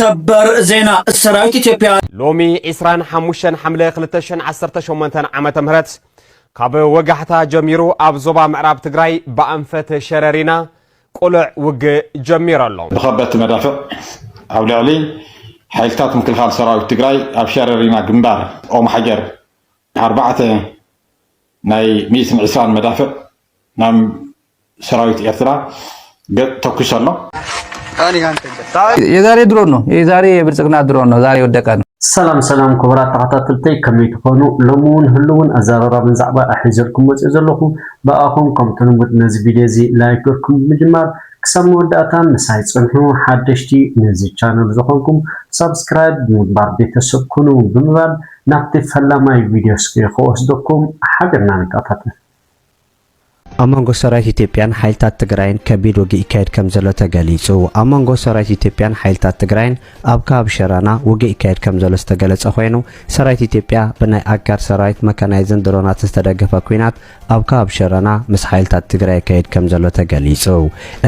ሰበር ዜና ሰራዊት ኢትዮጵያ ሎሚ 25 ሐምለ 2018 ዓመተ ምህረት ካብ ወጋሕታ ጀሚሩ ኣብ ዞባ ምዕራብ ትግራይ በአንፈት ሸረሪና ቁልዕ ውግ ጀሚራሎ بخبت مدافع ኣብ ልዕሊ ሓይልታት ምክልኻል ሰራዊት ትግራይ ኣብ ሸረሪና ግንባር ኦም ሓገር 4 ናይ 120 መዳፍዕ ናብ ሰራዊት ኤርትራ ተኩሰሎ የዛሬ ድሮን ነው የዛሬ የብልጽግና ድሮን ነው ዛሬ ወደቀ ነው ሰላም ክቡራት ተኸታተልተይ ከመይ ትኾኑ ሎሙን ህልውን አዛራራ ብዛዕባ ኣሕዘልኩም ወጽ ዘለኹ በአኹም ከምትንሙት ነዚ ቪድዮ እዚ ላይክ ገርኩም ምጅማር ክሳብ መወዳእታ መሳይ ጽንሑ ሓደሽቲ ነዚ ቻነል ዝኾንኩም ሰብስክራይብ ምግባር ቤተሰብ ኩኑ ብምባል ናብቲ ፈላማይ ቪድዮስ ክወስደኩም ሓገርና ንከታተል አማንጎ ሰራዊት ኢትዮጵያን ሓይልታት ትግራይን ከቢድ ውግእ ይካየድ ከም ዘሎ ተገሊጹ አማንጎ ሰራዊት ኢትዮጵያን ሓይልታት ትግራይን ኣብ ካብ ሸራና ውግእ ይካየድ ከም ዘሎ ዝተገለጸ ኮይኑ ሰራዊት ኢትዮጵያ ብናይ አጋር ሰራዊት መካናይዝን ድሮናት ዝተደገፈ ኩናት ኣብ ካብ ሸራና ምስ ሓይልታት ትግራይ ይካየድ ከም ዘሎ ተገሊጹ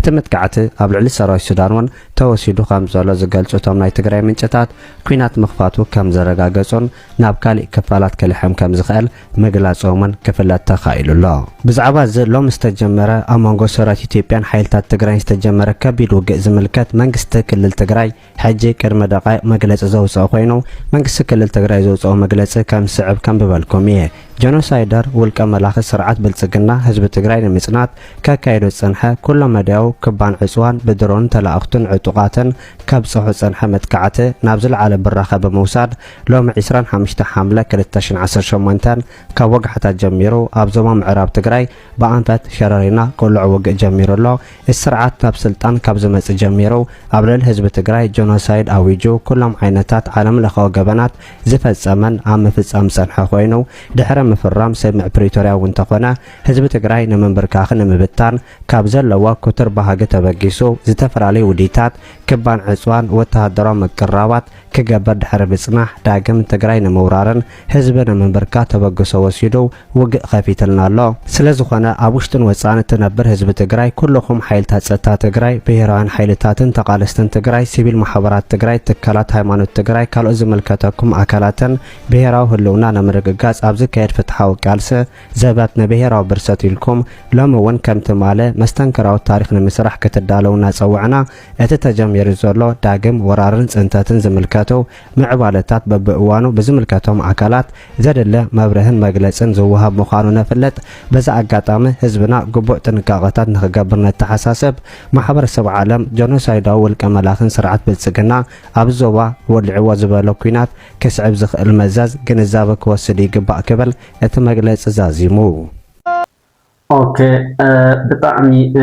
እቲ ምትካዕቲ ኣብ ልዕሊ ሰራዊት ሱዳን ውን ተወሲዱ ከም ዘሎ ዝገልጹ እቶም ናይ ትግራይ ምንጭታት ኩናት ምኽፋቱ ከም ዘረጋገጹን ናብ ካልእ ክፋላት ከልሕም ከም ዝኽእል ምግላጾምን ክፍለጥ ተኻኢሉሎ ብዛዕባ ሎም استجمر أمانغو سرات إثيوبيان حيلتات تجرين استجمر كبير وجه زملكات منجست كل التجري حجة كرم دقائق مجلس زوج أخوينو منجست كل التجري زوج أو مجلس كم صعب كم ببالكمية جنوسايدر والكمال آخر سرعات بالسجنة حزب تجري المصنات ككايدو صنحة كل ما داو كبان عصوان بدرون تلا أختن عتقاتن كبصح صنحة متكعته نابزل على بالرخاء بموساد لوم عسران حمشت حملة كلتشن 10 شمانتان كوجه حتى جميرو أبزوم عرب تجري بأنفت شرارينا كل عوج جميرو الله السرعات ناب سلطان كبزمت جميرو قبل الحزب تجري جنوسايد أويجو كلهم عينتات عالم الأخوة جبنات زفت زمن عام في صنحة خوينو دحر مفرام سمع بريتوريا وانتقنا حزب تجري نمبر كاخن مبتان كابزل لوا كتر بهاجة تبجيسو زتفر عليه وديتات كبان عصوان وتهدرام الكراوات كجبر دحر بصناح داقم تجري نمورارن حزبنا منبر كاتبجسو وسيدو وج خفيتلنا الله سلزخنا أبوشتن وصانة تنبر حزب تجري كلهم حيلتات ستا تجري بهران حيلتاتن تقالستن تجري سبيل محاورات تجري تكالات هيمانوت تجري كالو زملكاتكم أكلاتن بهراو هلونا نمرقاس أبز كيد فتحاو كالسة زباتنا بهراو برساتيلكم لما ون كم تمالة مستنكراو تاريخ نمسرح كتدالونا صوعنا اتتجمير زولو داقم ورارن سنتاتن زملكاتو معبالتات ببقوانو بزملكاتهم أكلات زاد الله مبرهن مجلسن زوهاب مخانو نفلت بز أقاطامه حزبنا قبوع تنكاغتات نخقبرنا التحساسب محبر السبع عالم جنوسايداو والكمالاخن سرعات بالسجنا أبزوا والعواز بالوكينات كسعب زخ المزاز جنزابك وسدي قبع كبل اتمجلس زازيمو اوكي بطعمي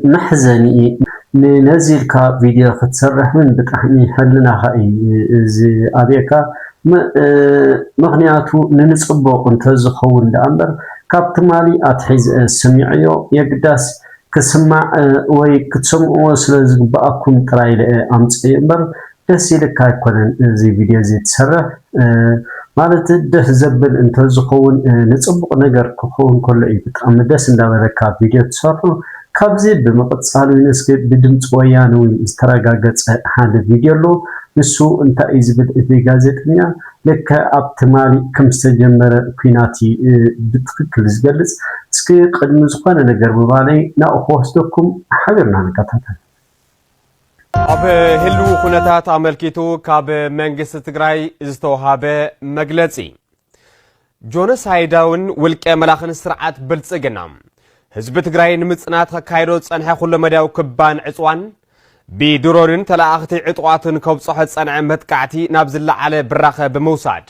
محزني ننزل كا فيديو فتسرح من بطعمي حلنا هاي زي ابيكا مغنياتو ننصبو انتزخون دامبر كابتمالي اتحيز سميعيو يقداس كسمع وي كتسمعو سلازقباكم ترايل امصيبر دس يلك አይኮነን እዚ ቪዲዮ እዚ ተሰረህ ማለት ደስ ዘብል እንተዝኸውን ንጽቡቕ ነገር ክኸውን ከሎ እዩ በጣም ደስ እንዳበረካ ቪዲዮ ተሰርሑ ካብዚ በመቀጻሉ ንስከ ብድምጽ ወያነ ዝተረጋገጸ ሓደ ቪዲዮ ሎ ንሱ እንታይ ይዝብል እቲ ጋዜጠኛ ለከ አፕትማሊ ከም ዝተጀመረ ኩናቲ ብትክክል ዝገልጽ እስኪ ቅድሚ ዝኾነ ነገር በባለይ ናእኾስተኩም ሓገርና ንከታተል ኣብ ህሉ ኩነታት አመልኪቱ ካብ መንግስት ትግራይ ዝተወሃበ መግለጺ ጆኖሳይዳውን ውልቀ መላኽን ስርዓት ብልጽግና ህዝብ ትግራይ ንምጽናት ካይዶ ጸንሐ ኩሉ መዳው ክባን ዕጽዋን ቢድሮንን ተላእኽቲ ዕጥዋትን ከብጽሖ ጸንዐ መጥቃዕቲ ናብ ዝለዓለ ብራኸ ብምውሳድ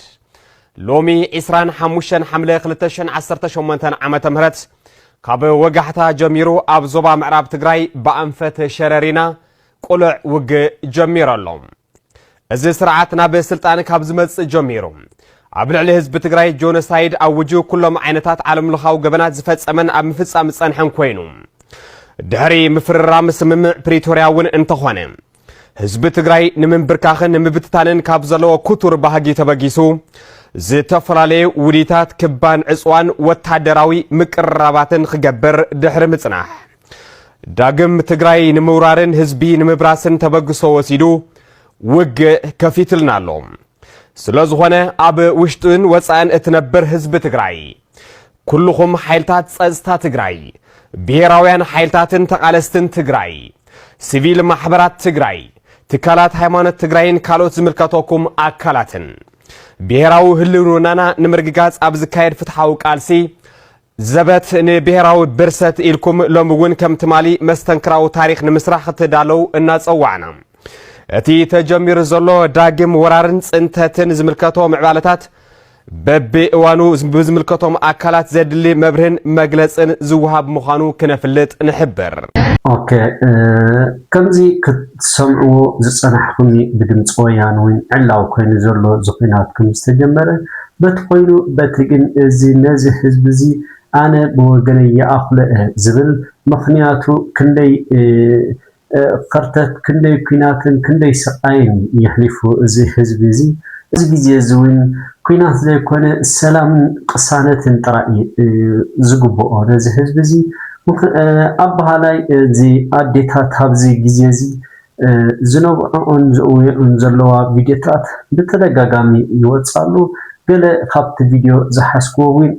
ሎሚ 25 ሐምለ 2018 ዓመተ ምህረት ካብ ወጋሕታ ጀሚሩ ኣብ ዞባ ምዕራብ ትግራይ በአንፈት ሸረሪና ቁልዕ ውግ ጀሚራሎ እዚ ስርዓት ናብ ስልጣን ካብ ዝመጽእ ጀሚሩ ኣብ ልዕሊ ህዝቢ ትግራይ ጆኖሳይድ ኣውጁ ኩሎም ዓይነታት ዓለም ለኻው ገበናት ዝፈጸመን ኣብ ምፍጻም ጸንሐን ኮይኑ ድሕሪ ምፍርራም ስምምዕ ፕሪቶሪያ ውን እንተኾነ ህዝቢ ትግራይ ንምንብርካኽን ንምብትታንን ካብ ዘለዎ ኩቱር ባህጊ ተበጊሱ ዝተፈላለዩ ውዲታት ክባን ዕጽዋን ወታደራዊ ምቅርራባትን ክገብር ድሕሪ ምጽናሕ ዳግም ትግራይ ንምውራርን ህዝቢ ንምብራስን ተበግሶ ወሲዱ ውግእ ከፊትልና ኣሎ ስለዝኾነ ኣብ ውሽጥን ወፃእን እትነብር ህዝቢ ትግራይ ኩልኹም ሓይልታት ጸጥታ ትግራይ ብሄራውያን ሓይልታትን ተቃለስትን ትግራይ ሲቪል ማሕበራት ትግራይ ትካላት ሃይማኖት ትግራይን ካልኦት ዝምልከተኩም ኣካላትን ብሄራዊ ህልውናና ንምርግጋጽ ኣብ ዝካየድ ፍትሓዊ ቃልሲ ዘበት ንብሄራዊ ብርሰት ኢልኩም ሎሚ እውን ከም ትማሊ መስተንክራዊ ታሪክ ንምስራሕ ክትዳለው እናጸዋዕና እቲ ተጀሚሩ ዘሎ ዳግም ወራርን ጽንተትን ዝምልከቶ ምዕባለታት በብእዋኑ ብዝምልከቶም ኣካላት ዘድሊ መብርህን መግለጽን ዝውሃብ ምዃኑ ክነፍልጥ ንሕብር ኦኬ ከምዚ ክትሰምዕዎ ዝጸናሕኹም ብድምፂ ወያነ ወይ ዕላው ኮይኑ ዘሎ ዝኹናት ከም ዝተጀመረ በቲ ኮይኑ በቲ ግን እዚ ነዚ ህዝቢ እዚ ኣነ ብወገነይ ይኣኽለ ዝብል ምኽንያቱ ክንደይ ቀርተት ክንደይ ኩናትን ክንደይ ስቃይን ይሕሊፉ እዚ ህዝቢ እዚ እዚ ግዜ ዝውን ኩናት ዘይኮነ ሰላምን ቅሳነትን ጥራይ ዝግብኦ ነዚ ህዝቢ እዚ ኣባሃላይ እዚ ኣዴታት ኣብዚ ግዜ እዚ ዝነብዖን ዝእውዑን ዘለዋ ቪድዮታት ብተደጋጋሚ ይወጻሉ ገለ ካብቲ ቪድዮ ዝሓስክዎ እውን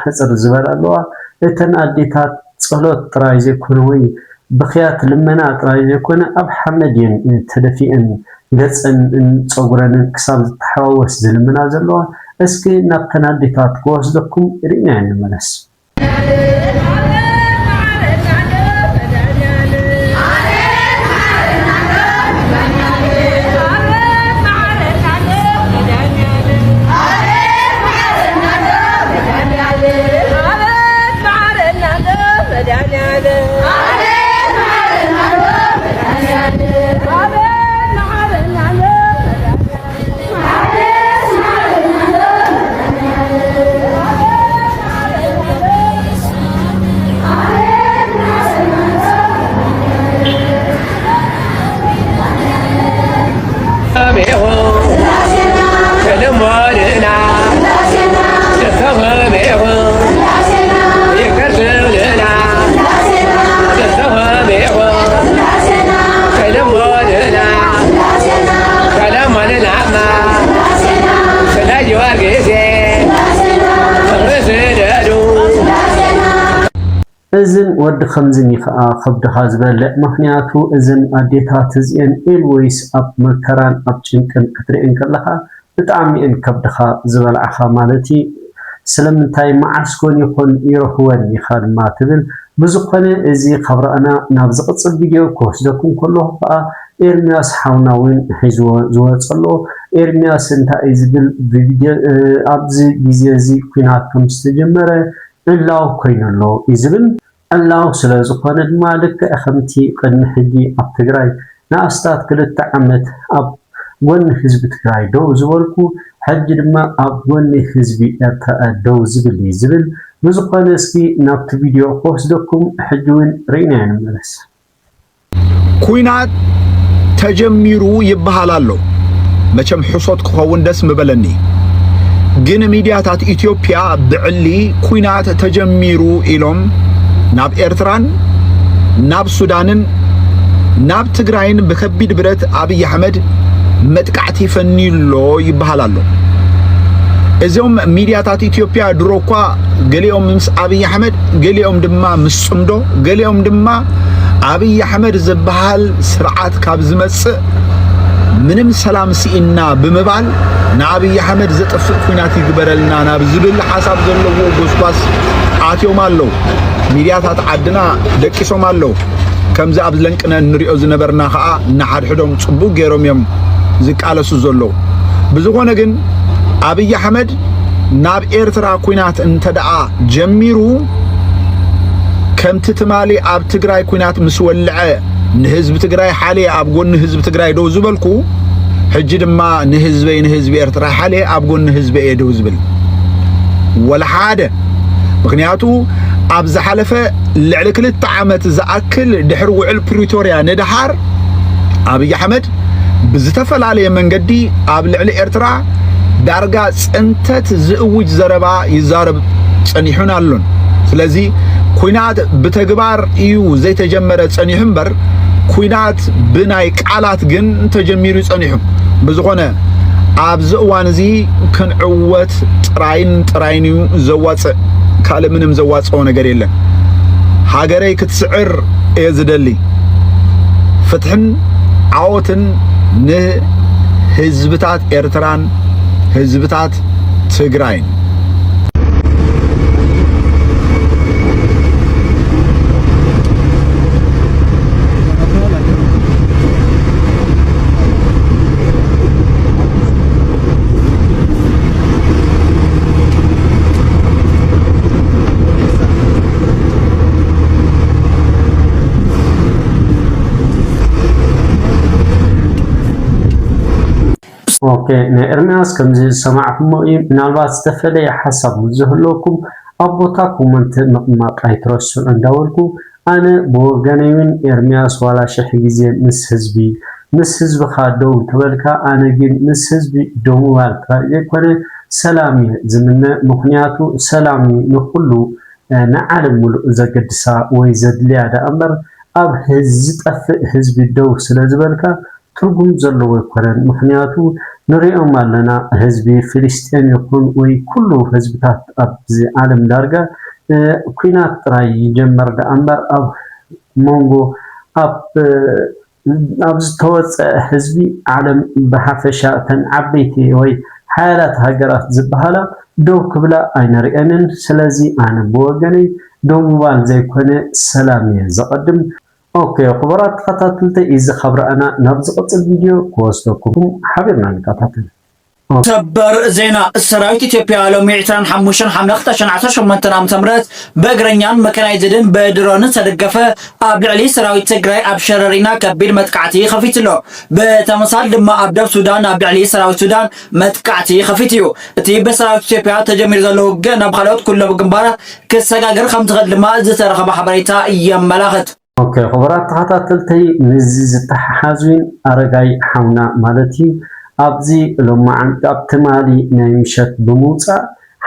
ሕፅር ዝበላ ኣለዋ እተን ኣዴታት ጸሎት ጥራይ ዘይኮነ ወይ ብኽያት ልመና ጥራይ ዘይኮነ ኣብ ሓመድን ተደፊአን ገጸን ፀጉረንን ክሳብ ዝተሓዋወስ ዝልምና ዘለዋ እስኪ ናብተን ኣዴታት ክወስደኩም ርኢና እንመለስ እዝን ወዲ ከምዝን ይፈአ ከብድኻ ዝበልዕ ምክንያቱ እዝን ኣዴታት እዚአን ኤልወይስ ኣብ መከራን ኣብ ጭንቅን ክትሪእን ከለኻ ብጣዕሚእን ከብድኻ ዝበልዓኻ ማለት ስለምንታይ መዓስኮን ይኹን ይረኽወን ኢኻ ድማ ትብል ብዝኾነ እዚ ካብ ረኣና ናብ ዝቕፅል ቪድዮ ክወስደኩም ከለኹ ከዓ ኤርምያስ ሓውና እውን ሒዝዎ ዝወፀሎ ኤርምያስ እንታይ ዝብል ብቪድዮ ኣብዚ ግዜ እዚ ኩናት ከም ዝተጀመረ ዕላው ኮይነሎ ይዝብል ዕላው ስለ ዝኾነ ድማ ልክዕ ከምቲ ቅድሚ ሕጂ ኣብ ትግራይ ንኣስታት 2 ዓመት ኣብ ጎኒ ህዝቢ ትግራይ ደው ዝበልኩ ሕጂ ድማ ኣብ ጎኒ ህዝቢ ኤርትራ ደው ዝብል ይዝብል ብዝኾነ እስኪ ናብቲ ቪድዮ ክወስደኩም ሕጂ እውን ርኢና እንመለስ ኩናት ተጀሚሩ ይበሃል ኣሎ መቸም ሕሶት ክኸውን ደስ ምበለኒ ግን ሚዲያታት ኢትዮጵያ ብዕሊ ኩናት ተጀሚሩ ኢሎም ናብ ኤርትራን ናብ ሱዳንን ናብ ትግራይን በከቢድ ብረት አብይ አህመድ መጥቃዕቲ ፈኒሎ ይባሃል ኣሎ እዚኦም ሚዲያታት ኢትዮጵያ ድሮኳ ገሊኦም ምስ አብይ አህመድ ገሊኦም ድማ ምስ ጽምዶ ገሊኦም ድማ አብይ አህመድ ዝበሃል ስርዓት ካብ ዝመጽእ ምንም ሰላም ሲኢና ብምባል ንአብይ አህመድ ዘጠፍእ ኩናት ይግበረልና ናብ ዝብል ሐሳብ ዘለዎ ጎስጓስ አትዮም አለው ሚዲያታት ዓድና ደቂሶም አለው ከምዚ ኣብ ዝለንቅነ ንሪኦ ዝነበርና ከዓ ንሓድሕዶም ጽቡቅ ገይሮም እዮም ዝቃለሱ ዘሎ ብዝኾነ ግን አብይ አህመድ ናብ ኤርትራ ኩናት እንተደኣ ጀሚሩ ከምቲ ትማሊ ኣብ ትግራይ ኩናት ምስ ወልዐ ንህዝብ ትግራይ ሓሌ ኣብ ጎኒ ህዝብ ትግራይ ደው ዝበልኩ ሕጂ ድማ ንህዝቢ ኤርትራ ሓሌ ኣብ ጎኒ ህዝቢ ደው ዝብል ወላ ሓደ ምክንያቱ ኣብ ዝሓለፈ ልዕሊ 2 ዓመት ዝኣክል ድሕሪ ውዕል ፕሪቶሪያ ንድሓር አብይ አህመድ ብዝተፈላለየ መንገዲ ኣብ ልዕሊ ኤርትራ ዳርጋ ጽንተት ዝእውጅ ዘረባ ይዛረብ ጸኒሑን ኣሎን ስለዚ ኩናት በተግባር እዩ ዘይተጀመረ ጸኒሑ እምበር ኩናት ብናይ ቃላት ግን ተጀሚሩ ይጸኒሑ ብዝኾነ ኣብዚ እዋን እዚ ክንዕወት ጥራይን ዘዋፅእ ካልእ ምንም ዘዋፅኦ ነገር የለን ሃገረይ ክትስዕር እየ ዝደሊ ፍትሕን ዓወትን ንህዝብታት ኤርትራን ህዝብታት ትግራይን اوكي ኤርሚያስ ከምዚ ሰማዕኩሞ ምናልባት ዝተፈለየ ሓሳብ ዝህልወኩም ኣቦታኩም ምቕማጥ ኣይትረሱ እንዳወልኩ ኣነ ብወገነይን ኤርሚያስ ዋላ ሽሕ ግዜ ምስ ህዝቢ ካደው ተበልካ ኣነ ግን ምስ ህዝቢ ደው ባልካ የኮነ ሰላም ዝምነ ምኽንያቱ ሰላም ንኹሉ ንዓለም ሙሉእ ዘገድሳ ወይ ዘድልያ ዳእምበር ኣብ ዝጠፍእ ህዝቢ ደው ስለዝበልካ ትርጉም ዘለዎ ይኮነን ምኽንያቱ ንሪኦም ኣለና ህዝቢ ፍልስጤም ይኹን ወይ ኩሉ ህዝብታት ኣብዚ ዓለም ዳርጋ ኩናት ጥራይ ይጀመር ዳእምበር ኣብ ሞንጎ ኣብ ዝተወፀአ ህዝቢ ዓለም ብሓፈሻ ተን ዓበይቲ ወይ ሓያላት ሃገራት ዝበሃላ ደው ክብላ ኣይነሪአንን ስለዚ ኣነ ብወገነይ ደው ምባል ዘይኮነ ሰላም እየ ዘቐድም اوكي خبرات تخططلت اذا خبرنا نبذ قصل فيديو كوستكم حبيبنا نكاتل ሰበር ዜና ሰራዊት ኢትዮጵያ ሎሚ 25 ሐምሌ 2018 ዓ.ም በእግረኛን መካናይዝድን በድሮን ተደገፈ ኣብ ልዕሊ ሰራዊት ትግራይ ኣብ ሸረሪና ከቢድ መጥቃዕቲ ከፊትሎ በተመሳሳሊ ድማ ኣብ ደቡብ ሱዳን ኣብ ልዕሊ ሰራዊት ሱዳን መጥቃዕቲ ከፊትዩ እቲ በሰራዊት ኢትዮጵያ ተጀሚሩ ዘሎ ውግእ ናብ ካልኦት ኩሎም ግንባራት ክሰጋገር ከም ዝኽእል ድማ ዝተረኸበ ሓበሬታ የመላኽት اوكي خبرات تخططلتي نزي زتحازوين ارغاي حونا مالتي ابزي لما عن ابتمالي نيمشت بموصا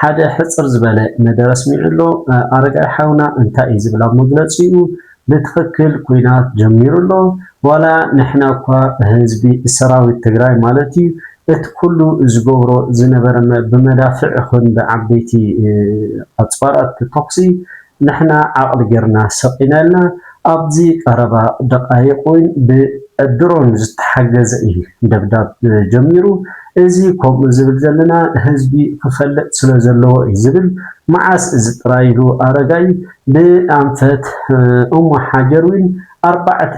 حدا حصر زبله مدرس ميعلو ارغاي حونا انتا يزبلا مغلصيو بتخكل كوينات جميرلو ولا نحنا كوا حزبي سراوي تግራይ مالتي ات كله زغورو زنبرم بمدافع خن بعبيتي اصفارات توكسي نحنا عقل غيرنا سقينالنا أبزي قربا دقائقين بالدرون زتحجز دبداب جميرو إزي كم زبل زلنا هزبي كفلت سلزلو زبل معاس زترايلو أرجاي بأنفت حجروين 4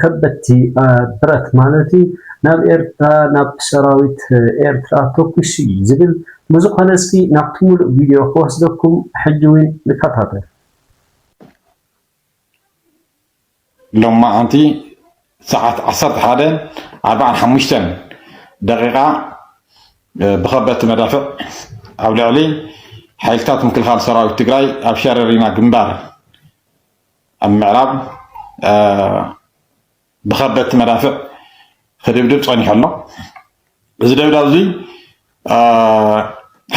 كبتي برت مالتي ناب إرتا ناب سراويت إرتا توكسي زبل مزقنسكي نقتمل فيديو خوصدكم حجوين لكتاتر لما أنتي ساعة 11:45 دقيقة بخبة مدافع أو لعلي حيلتات مكل خال سراوي تجراي أبشر رينا جنبار المعراب بخبة مدافع خديب صاني حنا إذا دبدا زي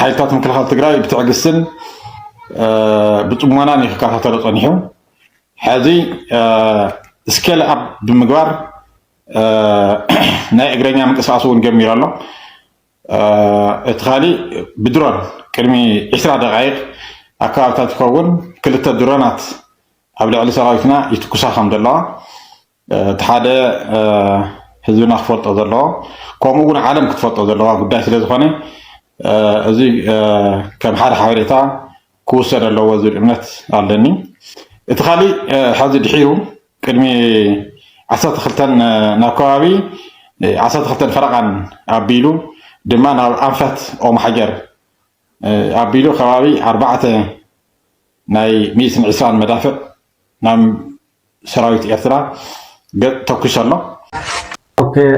حيلتات مكل خال تجراي بتعق السن بتمناني كافة صانيهم هذه سكيل اب بمقدار ناي اغرينيا منقساسو نجمير الله اتخالي بدرون كلمي 10 دقائق اكاوتات تكون كلتا درونات قبل على سراويتنا يتكسا خمد الله تحاده حزبنا خفلط الله كومون عالم كتفلط الله قداي سلازخوني ازي كم حال حواليتا كوسر الله وزير امنت علني اتخالي حازي دحيو كلمي 12 ناكوابي 12 فرقا ابيلو دمان انفت او محجر ابيلو خوابي 4 ناي 120 مدافع نام سراويت ايرترا توكش الله اوكي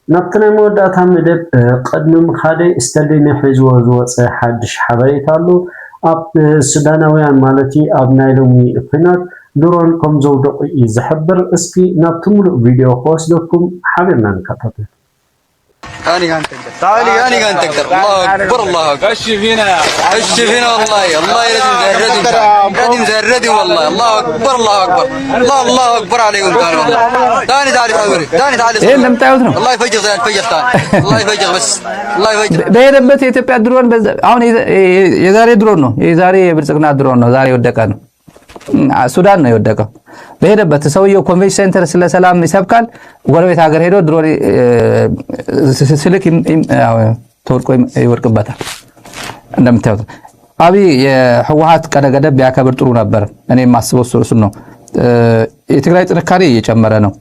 نبتنا موداتا مدب قدم خادي استديني حزو زوص حدش حبايتالو اب سوداناويان مالتي اب نايلومي فينات درون كم زودق يزحبر اسكي نابتمل فيديو خوص لكم حابرنا نكتاتل أنا قاعد تقدر تعالي أنا قاعد تقدر الله أكبر الله أكبر هش فينا والله الله لازم زردي والله الله أكبر الله أكبر الله أكبر عليكم ثاني تعالي صوري ثاني تعالي إيه لم تعودنا الله يفجر ثاني الله يفجر بس الله يفجر በሄደበት የኢትዮጵያ ድሮን አሁን የዛሬ ድሮን ነው የዛሬ የብልጽግና ድሮን ነው ዛሬ ወደቀ ነው ሱዳን ነው የወደቀው በሄደበት ሰውየው ኮንቬንሽን ሴንተር ስለ ሰላም ይሰብካል ጎረቤት ሀገር ሄዶ ድሮን ስልክ ተወርቆ ይወርቅበታል እንደምታዩት አብይ የህወሓት ቀደገደብ ቢያከብር ጥሩ ነበር እኔ ማስበው እሱ ነው የትግራይ ጥንካሬ እየጨመረ ነው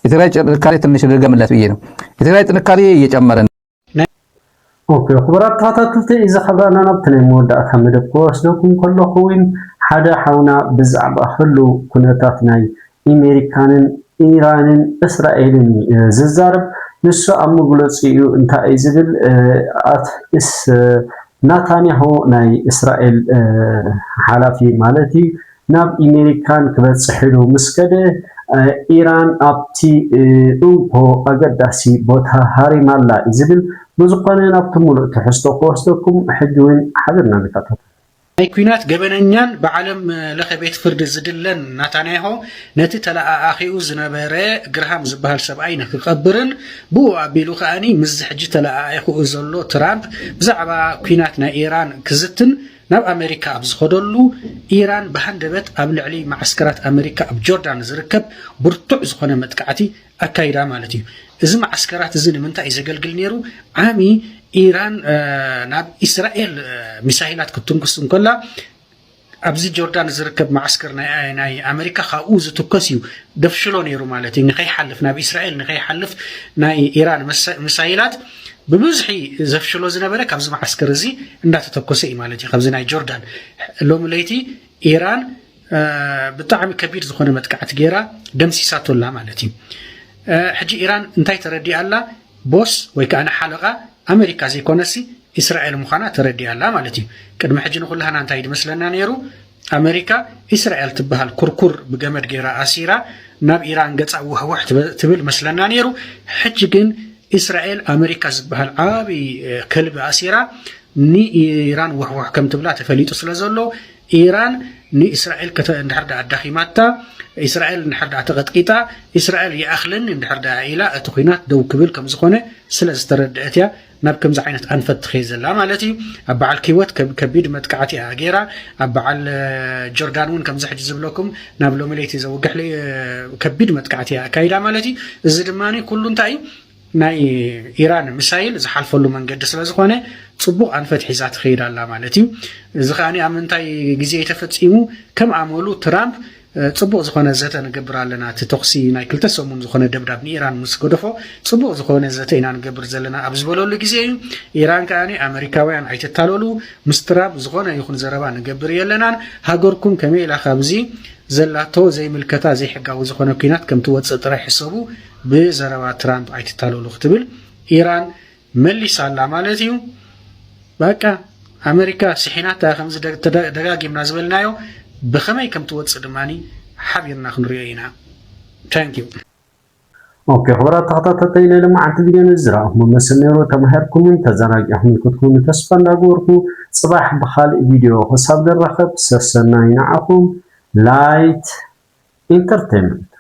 የትግራይ ጥንካሬ ትንሽ ልገምለት ብዬ ነው የትግራይ ጥንካሬ እየጨመረ ነው ኦኬ خبرات ተከታተልቲ እዛ خبرنا ነብተነ መወዳእታ መደብ ወስደኩም ከለኹን ሓደ ሓውና ብዛዕባ ህሉ ኩነታት ናይ አሜሪካንን ኢራንን እስራኤልን ዝዛረብ ንሱ ኣብ መግለፂኡ እንታይ ዝብል አትስ ናታንያሁ ናይ እስራኤል ሓላፊ ማለት ናብ አሜሪካን ክበጽሕሉ ምስከደ ኢራን ኣብቲ እንኮ ኣገዳሲ ቦታ ሃሪማላ ዝብል ብዙኾነ ናብቲ ሙሉእ ትሕዝቶ ክወስደኩም ሕጂ እውን ሓበርና ንከታተል ናይ ኩናት ገበነኛን ብዓለም ለኸቤት ፍርዲ ዝድለን ናታንያሁ ነቲ ተለኣኺኡ ዝነበረ ግርሃም ዝበሃል ሰብኣይ ንክቐብርን ብኡ ኣቢሉ ከኣኒ ምስ ሕጂ ተለኣኺኡ ዘሎ ትራምፕ ብዛዕባ ኩናት ናይ ኢራን ክዝትን ናብ ኣሜሪካ ኣብ ዝኸደሉ ኢራን ብሃንደበት ኣብ ልዕሊ ማዓስከራት ኣሜሪካ ኣብ ጆርዳን ዝርከብ ብርቱዕ ዝኾነ መጥቃዕቲ ኣካይዳ ማለት እዩ እዚ ማዓስከራት እዚ ንምንታይ እዩ ዘገልግል ነይሩ ዓሚ ኢራን ናብ እስራኤል ሚሳይላት ክትንኩስ እንከላ ኣብዚ ጆርዳን ዝርከብ ማዓስከር ናይ ኣሜሪካ ካብኡ ዝትከስ እዩ ደፍሽሎ ነይሩ ማለት እዩ ንኸይሓልፍ ናብ እስራኤል ንኸይሓልፍ ናይ ኢራን ሚሳይላት ብብዝሒ ዘፍሽሎ ዝነበረ ካብዚ ማዓስከር እዚ እንዳተተኮሰ እዩ ማለት እዩ ካብዚ ናይ ጆርዳን ሎሚ ለይቲ ኢራን ብጣዕሚ ከቢድ ዝኾነ መጥቃዕቲ ገይራ ደምሲሳቶላ ማለት እዩ ሕጂ ኢራን እንታይ ተረዲኣ ኣላ ቦስ ወይ ከዓ ሓለቓ ኣሜሪካ ዘይኮነሲ እስራኤል ምዃና ተረዲኣ ኣላ ማለት እዩ ቅድሚ ሕጂ ንኩላህና እንታይ ድመስለና ነይሩ ኣሜሪካ እስራኤል ትበሃል ኩርኩር ብገመድ ገይራ ኣሲራ ናብ ኢራን ገጻ ውህውሕ ትብል መስለና ነይሩ ሕጂ ግን እስራኤል ኣሜሪካ ዝበሃል ዓብዪ ከልቢ ኣሲራ ንኢራን ውህውሕ ከም ትብላ ተፈሊጡ ስለ ዘሎ ኢራን ንእስራኤል እንድሕር ዳ ኣዳኺማታ እስራኤል እንድሕር ዳ ተቐጥቂጣ እስራኤል ይኣኽልን እንድሕር ዳ ኢላ እቲ ኩናት ደው ክብል ከም ዝኾነ ስለ ዝተረድአት እያ ናብ ከምዚ ዓይነት ኣንፈት ትኸይ ዘላ ማለት እዩ ኣብ በዓል ኪወት ከቢድ መጥቃዕቲ እያ ገይራ ኣብ በዓል ጆርዳን እውን ከምዚ ሕጂ ዝብለኩም ናብ ሎሚ ለይቲ ዘውግሕ ከቢድ መጥቃዕቲ እያ ኣካይዳ ማለት እዩ እዚ ድማኒ ኩሉ እንታይ እዩ ናይ ኢራን ሚሳይል ዝሓልፈሉ መንገዲ ስለ ዝኾነ ጽቡቕ ኣንፈት ሒዛ ትኸይድ ኣላ ማለት እዩ እዚ ከዓኒ ኣብ ምንታይ ግዜ ተፈጺሙ ከም ኣመሉ ትራምፕ ጽቡቕ ዝኾነ ዘተ ንገብር ኣለና እቲ ተኽሲ ናይ 2 ሰሙን ዝኾነ ደብዳብ ንኢራን ምስ ገደፎ ጽቡቕ ዝኾነ ዘተ ኢና ንገብር ዘለና ኣብ ዝበለሉ ግዜ እዩ ኢራን ከዓኒ ኣሜሪካውያን ኣይተታለሉ ምስ ትራምፕ ዝኾነ ይኹን ዘረባ ንገብር የለናን ሃገርኩም ከመይ ኢላ ካብዚ ዘላቶ ዘይምልከታ ዘይሕጋዊ ዝኾነ ኩናት ከም ትወፅእ ጥራይ ሕሰቡ ብዘረባ ትራምፕ ኣይተታለሉ ክትብል ኢራን መሊሳ ኣላ ማለት እዩ በቃ ኣሜሪካ ስሒናታ ከምዚ ደጋጊምና ዝበልናዮ بخمي كم توتس دماني حبيرنا خنريه هنا ثانك يو اوكي خبرات تخططتين لما عن فيديو نزرع مسنيرو تمهركم تزراج احمد كنتم تسفن داغوركم صباح بخال فيديو حساب الرخب سسناين عقوم لايت انترتينمنت